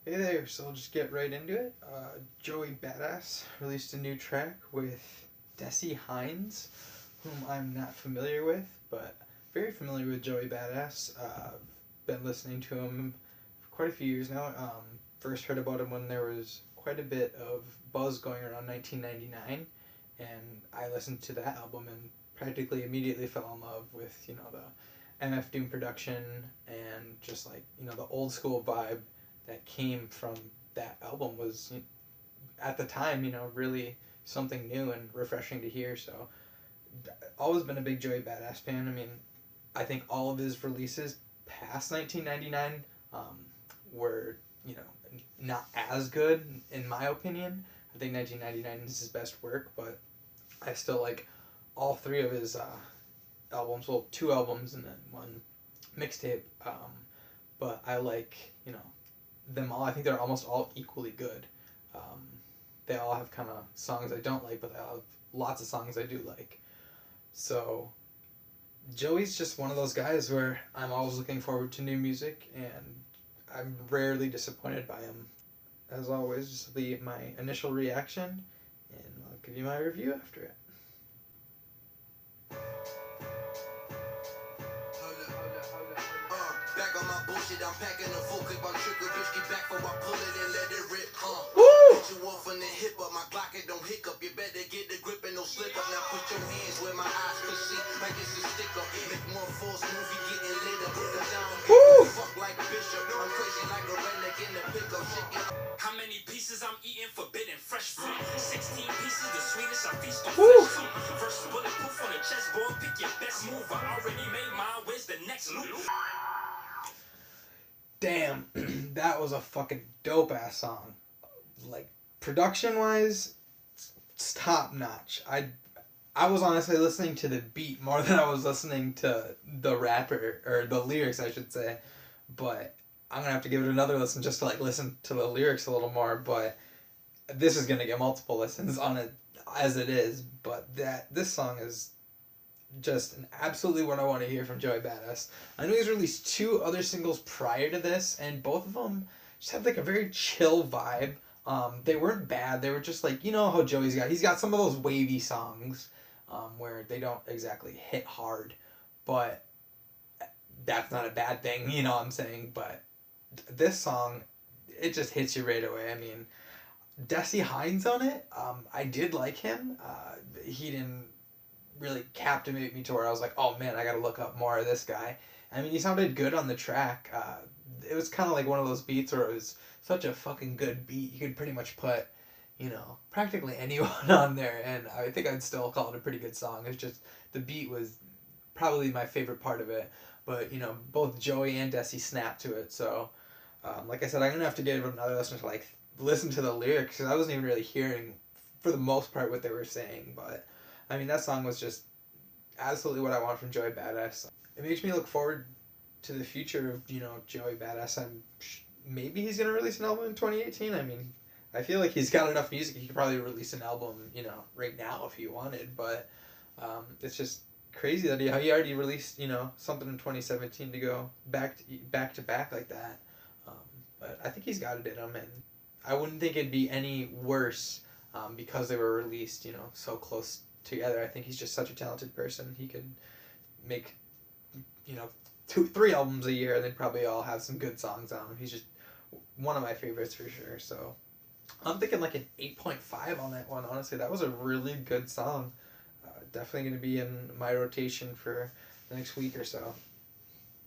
Hey there, so I'll just get right into it. Joey Badass released a new track with Desi Hines, whom I'm not familiar with, but very familiar with Joey Badass. Been listening to him for quite a few years now. First heard about him when there was quite a bit of buzz going around 1999, and I listened to that album and practically immediately fell in love with, the MF Doom production and just like, the old school vibe that came from that album was at the time, really something new and refreshing to hear. So, always been a big Joey Badass fan. I mean, I think all of his releases past 1999 were, not as good in my opinion. I think 1999 is his best work, but I still like all three of his albums. Well, two albums and then one mixtape. But I like, them all. I think they're almost all equally good. Um, they all have kind of songs I don't like, but they all have lots of songs I do like. So Joey's just one of those guys where I'm always looking forward to new music, and I'm rarely disappointed by him. As always, just leave my initial reaction, and I'll give you my review after it. Back on my bullshit, I'm packing a full clip, I'm trigger, bitch, get back before I pull it and let it rip, Hit you off in the hip up, my Glock, it don't hiccup, you better get the grip and no slip up, now put your hands where my eyes can see, like it's a stick up, make more force movie getting lit up, cause I don't give a fuck like Bishop, I'm crazy like a redneck in the pickup, chicken. How many pieces I'm eating, forbidden fresh fruit, 16 pieces, the sweetest, I feast on flesh too, first bulletproof on the chessboard, pick your best move, I already made mine, where's the next loop? Damn, that was a fucking dope ass song. Like, production wise, it's top notch. I was honestly listening to the beat more than I was listening to the rapper, or the lyrics I should say. But I'm gonna have to give it another listen just to like listen to the lyrics a little more. But this is gonna get multiple listens on it as it is. But this song is just absolutely what I want to hear from Joey Badass. I know he's released two other singles prior to this, and both of them just have like a very chill vibe. They weren't bad. They were just like, how he's got some of those wavy songs where they don't exactly hit hard, but that's not a bad thing, you know what I'm saying? But this song, it just hits you right away. I mean, Desi Hines on it, I did like him. He didn't really captivate me to where I was like, oh man, I gotta look up more of this guy. I mean, he sounded good on the track. It was kind of like one of those beats where it was such a fucking good beat. You could pretty much put, practically anyone on there, and I think I'd still call it a pretty good song. It's just the beat was probably my favorite part of it. But both Joey and Desi snapped to it. So, like I said, I'm gonna have to give it another listen to like listen to the lyrics because I wasn't even really hearing, for the most part, what they were saying. But I mean, that song was just absolutely what I want from Joey Badass. It makes me look forward to the future of, Joey Badass. Maybe he's going to release an album in 2018. I mean, I feel like he's got enough music. He could probably release an album, right now if he wanted. But it's just crazy that he already released, something in 2017 to go back to back like that. Um, but I think he's got it in him, and I wouldn't think it'd be any worse because they were released, so close together. I think he's just such a talented person. He could make, 2-3 albums a year, and they'd probably all have some good songs on them. He's just one of my favorites for sure. So I'm thinking like an 8.5 on that one. Honestly, that was a really good song. Definitely going to be in my rotation for the next week or so.